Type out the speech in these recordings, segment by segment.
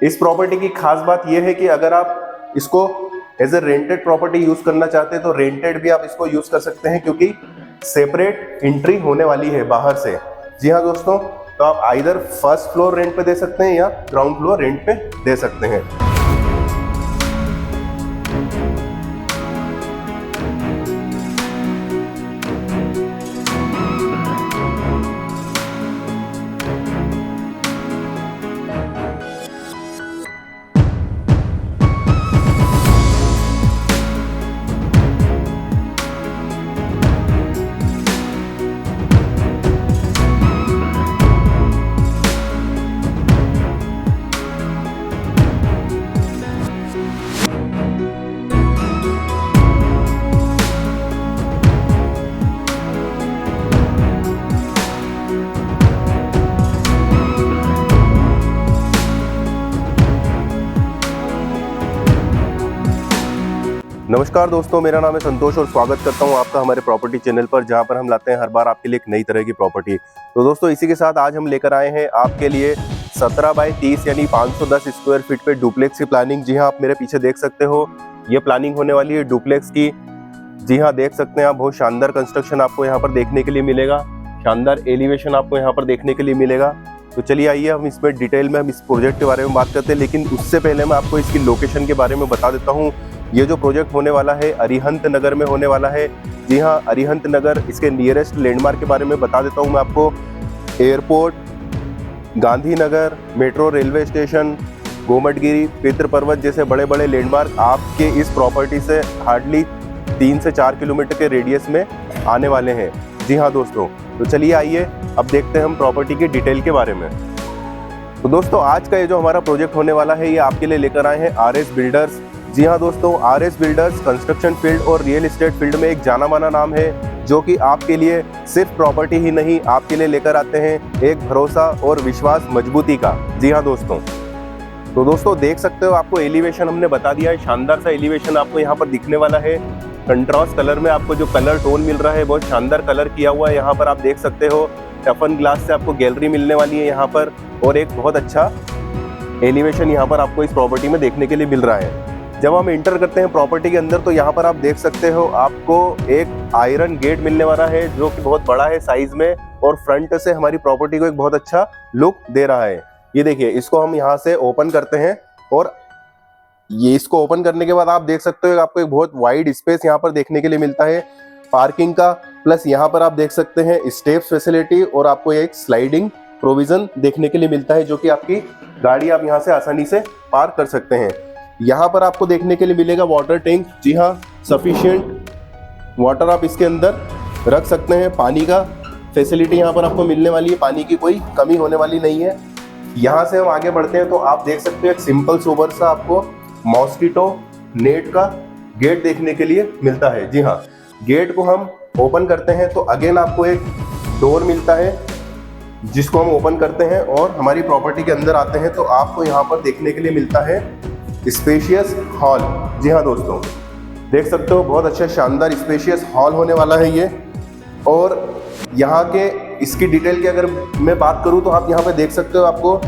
इस प्रॉपर्टी की खास बात यह है कि अगर आप इसको as a rented property use करना चाहते हैं तो रेंटेड भी आप इसको यूज कर सकते हैं, क्योंकि सेपरेट एंट्री होने वाली है बाहर से। जी हाँ दोस्तों, तो आप आइदर फर्स्ट फ्लोर रेंट पे दे सकते हैं या ग्राउंड फ्लोर रेंट पे दे सकते हैं। नमस्कार दोस्तों, मेरा नाम है संतोष और स्वागत करता हूं आपका हमारे प्रॉपर्टी चैनल पर, जहां पर हम लाते हैं हर बार आपके लिए एक नई तरह की प्रॉपर्टी। तो दोस्तों, इसी के साथ आज हम लेकर आए हैं आपके लिए 17 बाय 30 यानी 510 स्क्वायर फीट पे डुप्लेक्स की प्लानिंग। जी हां, आप मेरे पीछे देख सकते हो, ये प्लानिंग होने वाली है डुप्लेक्स की। जी हाँ, देख सकते हैं आप, बहुत शानदार कंस्ट्रक्शन आपको यहाँ पर देखने के लिए मिलेगा, शानदार एलिवेशन आपको यहाँ पर देखने के लिए मिलेगा। तो चलिए आइए हम इसमें डिटेल में हम इस प्रोजेक्ट के बारे में बात करते हैं, लेकिन उससे पहले मैं आपको इसकी लोकेशन के बारे में बता देता हूँ। ये जो प्रोजेक्ट होने वाला है अरिहंत नगर में होने वाला है। जी हाँ, अरिहंत नगर, इसके नियरेस्ट लैंडमार्क के बारे में बता देता हूँ मैं आपको। Airport, Gandhinagar, metro railway station, Gommatgiri, पितृ पर्वत जैसे बड़े बड़े लैंडमार्क आपके इस प्रॉपर्टी से हार्डली 3 से 4 किलोमीटर के रेडियस में आने वाले हैं। जी हाँ दोस्तों, तो चलिए आइए अब देखते हैं हम प्रॉपर्टी की डिटेल के बारे में। तो दोस्तों, आज का ये जो हमारा प्रोजेक्ट होने वाला है, ये आपके लिए लेकर आए हैं आरएस बिल्डर्स। जी हाँ दोस्तों, आरएस बिल्डर्स कंस्ट्रक्शन फील्ड और रियल एस्टेट फील्ड में एक जाना माना नाम है, जो कि आपके लिए सिर्फ प्रॉपर्टी ही नहीं, आपके लिए लेकर आते हैं एक भरोसा और विश्वास मजबूती का। जी हाँ दोस्तों, तो दोस्तों देख सकते हो, आपको एलिवेशन हमने बता दिया है, शानदार सा एलिवेशन आपको यहाँ पर दिखने वाला है। कंट्रास्ट कलर में आपको जो कलर टोन मिल रहा है, बहुत शानदार कलर किया हुआ है। यहाँ पर आप देख सकते हो, टफन ग्लास से आपको गैलरी मिलने वाली है यहाँ पर, और एक बहुत अच्छा एलिवेशन यहाँ पर आपको इस प्रॉपर्टी में देखने के लिए मिल रहा है। जब हम एंटर करते हैं प्रॉपर्टी के अंदर, तो यहाँ पर आप देख सकते हो, आपको एक आयरन गेट मिलने वाला है, जो कि बहुत बड़ा है साइज में, और फ्रंट से हमारी प्रॉपर्टी को एक बहुत अच्छा लुक दे रहा है। ये देखिए, इसको हम यहाँ से ओपन करते हैं, और ये इसको ओपन करने के बाद आप देख सकते हो, आपको एक बहुत वाइड स्पेस यहाँ पर देखने के लिए मिलता है पार्किंग का। प्लस यहाँ पर आप देख सकते हैं स्टेप्स फैसिलिटी, और आपको एक स्लाइडिंग प्रोविजन देखने के लिए मिलता है, जो कि आपकी गाड़ी आप यहाँ से आसानी से पार्क कर सकते हैं। यहाँ पर आपको देखने के लिए मिलेगा वाटर टैंक। जी हाँ, सफिशिएंट वाटर आप इसके अंदर रख सकते हैं। पानी का फैसिलिटी यहाँ पर आपको मिलने वाली है, पानी की कोई कमी होने वाली नहीं है। यहाँ से हम आगे बढ़ते हैं, तो आप देख सकते हो एक सिंपल सोबर सा आपको मॉस्किटो नेट का गेट देखने के लिए मिलता है। जी हाँ, गेट को हम ओपन करते हैं तो अगेन आपको एक डोर मिलता है, जिसको हम ओपन करते हैं और हमारी प्रॉपर्टी के अंदर आते हैं, तो आपको यहाँ पर देखने के लिए मिलता है स्पेशियस हॉल। जी हाँ दोस्तों, देख सकते हो, बहुत अच्छा शानदार स्पेशियस हॉल होने वाला है ये। और यहाँ के इसकी डिटेल की अगर मैं बात करूँ, तो आप यहाँ पे देख सकते हो, आपको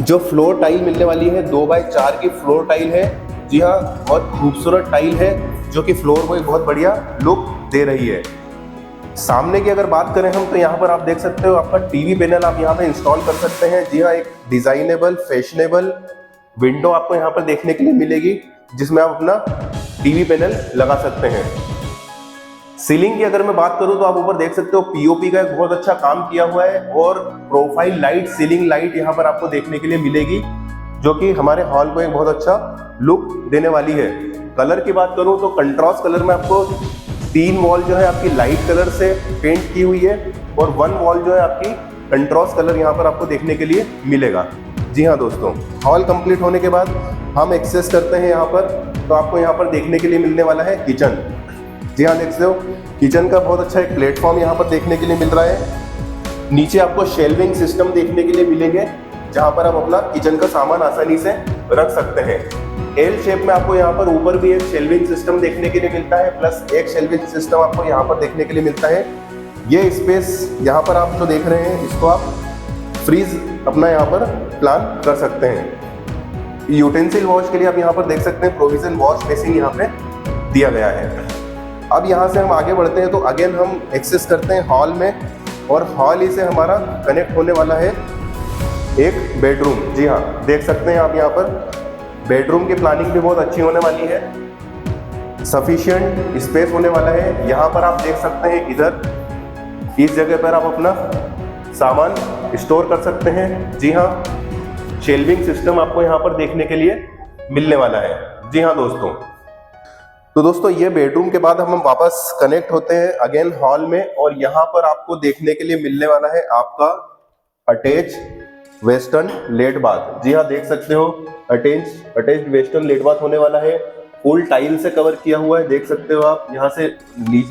जो फ्लोर टाइल मिलने वाली है 2x4 की फ्लोर टाइल है। जी हाँ, बहुत खूबसूरत टाइल है, जो कि फ्लोर को एक बहुत बढ़िया लुक दे रही है। सामने की अगर बात करें हम, तो यहाँ पर आप देख सकते हो, आपका टीवी पैनल आप यहाँ पे इंस्टॉल कर सकते हैं। जी हाँ, एक डिजाइनेबल फैशनेबल विंडो आपको यहाँ पर देखने के लिए मिलेगी, जिसमें आप अपना टीवी पैनल लगा सकते हैं। सीलिंग की अगर मैं बात करूं, तो आप ऊपर देख सकते हो पीओपी का एक बहुत अच्छा काम किया हुआ है, और प्रोफाइल लाइट, सीलिंग लाइट यहाँ पर आपको देखने के लिए मिलेगी, जो कि हमारे हॉल को एक बहुत अच्छा लुक देने वाली है। कलर की बात करूं, तो कंट्रास्ट कलर में आपको 3 वॉल जो है आपकी लाइट कलर से पेंट की हुई है, और 1 वॉल जो है आपकी कंट्रास्ट कलर यहाँ पर आपको देखने के लिए मिलेगा। जी हाँ दोस्तों, हॉल कंप्लीट होने के बाद हम एक्सेस करते हैं यहाँ पर, तो आपको यहाँ पर देखने के लिए मिलने वाला है किचन। जी हाँ, देख सकते हो, किचन का बहुत अच्छा एक प्लेटफॉर्म यहाँ पर देखने के लिए मिल रहा है। नीचे आपको शेल्विंग सिस्टम देखने के लिए मिलेंगे, जहाँ पर आप अपना किचन का सामान आसानी से रख सकते हैं। एल शेप में आपको यहाँ पर ऊपर भी एक शेल्विंग सिस्टम देखने के लिए मिलता है, प्लस एक शेल्विंग सिस्टम आपको यहाँ पर देखने के लिए मिलता है। ये स्पेस यहाँ पर आप जो देख रहे हैं, इसको आप फ्रीज अपना यहाँ पर प्लान कर सकते हैं। यूटेंसिल वॉश के लिए आप यहाँ पर देख सकते हैं प्रोविजन वॉश बेसिन यहाँ पे दिया गया है। अब यहाँ से हम आगे बढ़ते हैं तो अगेन हम एक्सेस करते हैं हॉल में, और हॉल ही से हमारा कनेक्ट होने वाला है एक बेडरूम। जी हाँ, देख सकते हैं आप यहाँ पर बेडरूम की प्लानिंग भी बहुत अच्छी होने वाली है, सफिशिएंट स्पेस होने वाला है। यहाँ पर आप देख सकते हैं इधर इस जगह पर आप अपना सामान स्टोर कर सकते हैं। जी हाँ, शेल्विंग सिस्टम आपको यहाँ पर देखने के लिए मिलने वाला है। जी हाँ दोस्तों, तो दोस्तों ये बेडरूम के बाद हम वापस कनेक्ट होते हैं अगेन हॉल में, और यहाँ पर आपको देखने के लिए मिलने वाला है आपका अटैच वेस्टर्न लेट बाथ। जी हाँ, देख सकते हो अटैच्ड वेस्टर्न लेट बाथ होने वाला है। फुल टाइल से कवर किया हुआ है, देख सकते हो आप। यहाँ से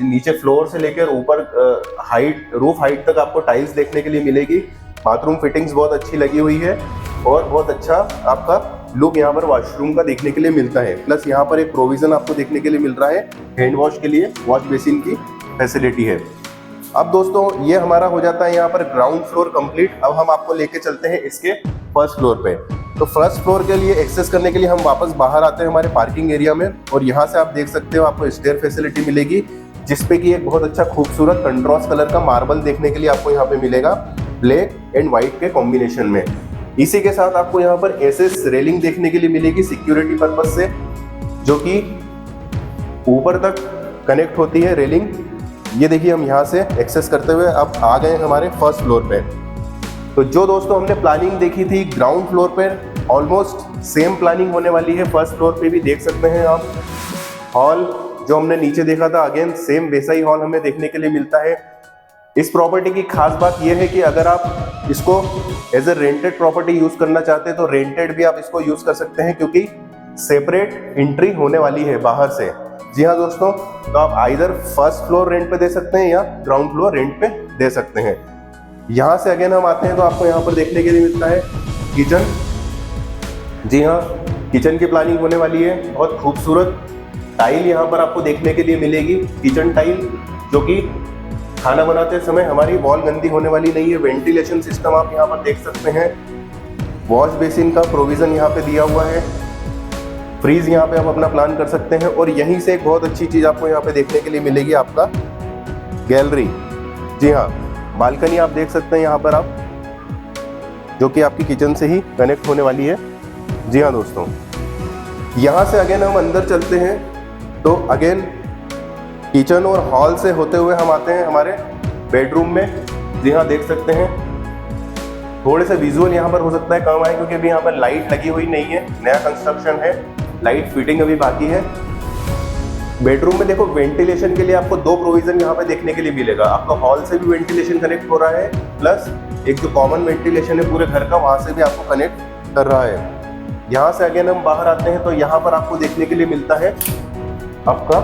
नीचे फ्लोर से लेकर ऊपर हाइट रूफ हाइट तक आपको टाइल्स देखने के लिए मिलेगी। बाथरूम फिटिंग्स बहुत अच्छी लगी हुई है और बहुत अच्छा आपका लुक यहाँ पर वॉशरूम का देखने के लिए मिलता है। प्लस यहाँ पर एक प्रोविजन आपको देखने के लिए मिल रहा है हैंड वॉश के लिए, वॉश बेसिन की फैसिलिटी है। अब दोस्तों ये हमारा हो जाता है यहाँ पर ग्राउंड फ्लोर कंप्लीट। अब हम आपको लेके चलते हैं इसके फर्स्ट फ्लोर पे। तो फर्स्ट फ्लोर के लिए एक्सेस करने के लिए हम वापस बाहर आते हैं हमारे पार्किंग एरिया में, और यहाँ से आप देख सकते हो आपको स्टेयर फैसिलिटी मिलेगी, जिसपे कि एक बहुत अच्छा खूबसूरत कंट्रास्ट कलर का मार्बल देखने के लिए आपको यहाँ पे मिलेगा, ब्लैक एंड व्हाइट के कॉम्बिनेशन में। इसी के साथ आपको यहाँ पर एसएस रेलिंग देखने के लिए मिलेगी सिक्योरिटी पर्पज से, जो कि ऊपर तक कनेक्ट होती है रेलिंग। ये देखिए, हम यहाँ से एक्सेस करते हुए अब आ गए हमारे फर्स्ट फ्लोर पे। तो जो दोस्तों हमने प्लानिंग देखी थी ग्राउंड फ्लोर पे, ऑलमोस्ट सेम प्लानिंग होने वाली है फर्स्ट फ्लोर पे भी। देख सकते हैं आप हॉल जो हमने नीचे देखा था, अगेन सेम वैसा ही हॉल हमें देखने के लिए मिलता है। इस प्रॉपर्टी की खास बात यह है कि अगर आप इसको as a rented property use करना चाहते हैं तो रेंटेड भी आप इसको यूज कर सकते हैं, क्योंकि सेपरेट एंट्री होने वाली है बाहर से। जी हाँ दोस्तों, तो आप आइदर फर्स्ट फ्लोर रेंट पे दे सकते हैं या ग्राउंड फ्लोर रेंट पे दे सकते हैं। यहाँ से अगेन हम आते हैं तो आपको यहाँ पर देखने के लिए मिलता है किचन। जी हाँ, किचन की प्लानिंग होने वाली है, बहुत खूबसूरत टाइल यहाँ पर आपको देखने के लिए मिलेगी, किचन टाइल, जो कि खाना बनाते समय हमारी वॉल गंदी होने वाली नहीं है। वेंटिलेशन सिस्टम आप यहाँ पर देख सकते हैं, वॉश बेसिन का प्रोविजन यहाँ पे दिया हुआ है, फ्रीज यहाँ पे आप अपना प्लान कर सकते हैं। और यहीं से एक बहुत अच्छी चीज आपको यहाँ पे देखने के लिए मिलेगी, आपका गैलरी। जी हाँ, बालकनी आप देख सकते हैं यहाँ पर आप, जो कि आपकी किचन से ही कनेक्ट होने वाली है। जी हाँ दोस्तों, यहाँ से अगेन हम अंदर चलते हैं तो अगेन किचन और हॉल से होते हुए हम आते हैं हमारे बेडरूम में। जी हाँ, देख सकते हैं थोड़े से विजुअल यहाँ पर हो सकता है कम आए, क्योंकि अभी यहाँ पर लाइट लगी हुई नहीं है, नया कंस्ट्रक्शन है, लाइट फिटिंग अभी बाकी है। बेडरूम में देखो वेंटिलेशन के लिए आपको दो प्रोविजन यहाँ पे देखने के लिए मिलेगा। आपका हॉल से भी वेंटिलेशन कनेक्ट हो रहा है, प्लस एक जो कॉमन वेंटिलेशन है पूरे घर का, वहां से भी आपको कनेक्ट कर रहा है। यहाँ से अगेन हम बाहर आते हैं तो यहाँ पर आपको देखने के लिए मिलता है आपका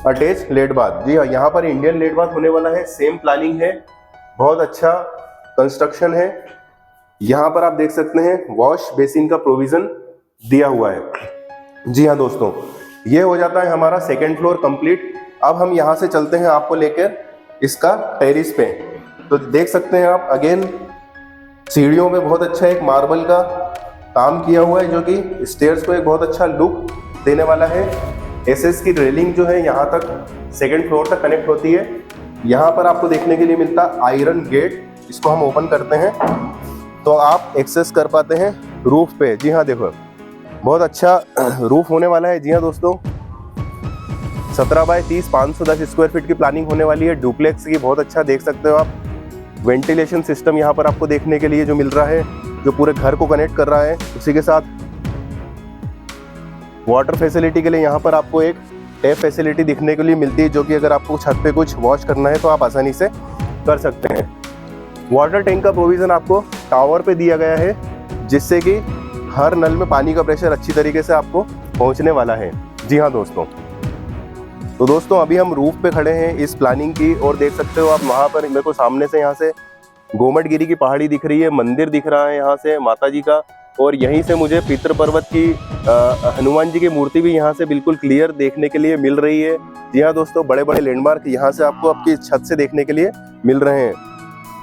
अटैच लेट बाथ। जी हाँ, यहाँ पर इंडियन लेट बाथ होने वाला है, सेम प्लानिंग है, बहुत अच्छा कंस्ट्रक्शन है। यहाँ पर आप देख सकते हैं वॉश बेसिन का प्रोविजन दिया हुआ है। जी हाँ दोस्तों, ये हो जाता है हमारा सेकेंड फ्लोर कंप्लीट। अब हम यहाँ से चलते हैं आपको लेकर इसका टेरिस पे। तो देख सकते हैं आप अगेन सीढ़ियों में बहुत अच्छा एक मार्बल का काम किया हुआ है, जो कि स्टेयर्स को एक बहुत अच्छा लुक देने वाला है। एसएस की रेलिंग जो है यहाँ तक सेकेंड फ्लोर तक कनेक्ट होती है। यहाँ पर आपको देखने के लिए मिलता आयरन गेट, इसको हम ओपन करते हैं तो आप एक्सेस कर पाते हैं रूफ पे। जी हाँ, देखो बहुत अच्छा रूफ होने वाला है। जी हाँ दोस्तों, 17 बाय 30 510 स्क्वायर फीट की प्लानिंग होने वाली है, डुप्लेक्स की, बहुत अच्छा देख सकते हो आप। वेंटिलेशन सिस्टम यहाँ पर आपको देखने के लिए जो मिल रहा है, जो पूरे घर को कनेक्ट कर रहा है। उसी के साथ वाटर फैसिलिटी के लिए यहाँ पर आपको एक टैप फैसिलिटी दिखने के लिए मिलती है, जो कि अगर आपको छत पे कुछ वॉश करना है तो आप आसानी से कर सकते हैं। वाटर टैंक का प्रोविज़न आपको टावर पे दिया गया है, जिससे कि हर नल में पानी का प्रेशर अच्छी तरीके से आपको पहुँचने वाला है। जी हाँ दोस्तों, तो दोस्तों अभी हम रूफ पे खड़े हैं इस प्लानिंग की, और देख सकते हो आप वहाँ पर मेरे को सामने से यहाँ से गोमट गिरी की पहाड़ी दिख रही है, मंदिर दिख रहा है यहाँ से माता जी का, और यहीं से मुझे पितृ पर्वत की हनुमान जी की मूर्ति भी यहाँ से बिल्कुल क्लियर देखने के लिए मिल रही है। जी हाँ दोस्तों, बड़े बड़े लैंडमार्क यहाँ से आपको आपकी छत से देखने के लिए मिल रहे हैं।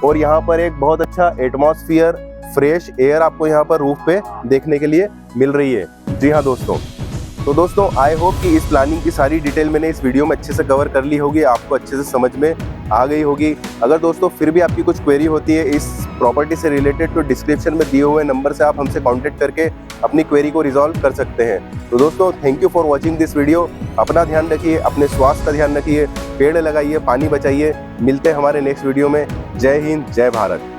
और यहाँ पर एक बहुत अच्छा एटमॉस्फेयर फ्रेश एयर आपको यहाँ पर रूफ पे देखने के लिए मिल रही है। जी हाँ दोस्तों, तो दोस्तों आई होप कि इस प्लानिंग की सारी डिटेल मैंने इस वीडियो में अच्छे से कवर कर ली होगी, आपको अच्छे से समझ में आ गई होगी। अगर दोस्तों फिर भी आपकी कुछ क्वेरी होती है इस प्रॉपर्टी से रिलेटेड, तो डिस्क्रिप्शन में दिए हुए नंबर से आप हमसे कांटेक्ट करके अपनी क्वेरी को रिजॉल्व कर सकते हैं। तो दोस्तों thank you for watching this video. अपना ध्यान रखिए, अपने स्वास्थ्य का ध्यान रखिए, पेड़ लगाइए, पानी बचाइए। मिलते हैं हमारे नेक्स्ट वीडियो में। जय हिंद, जय भारत।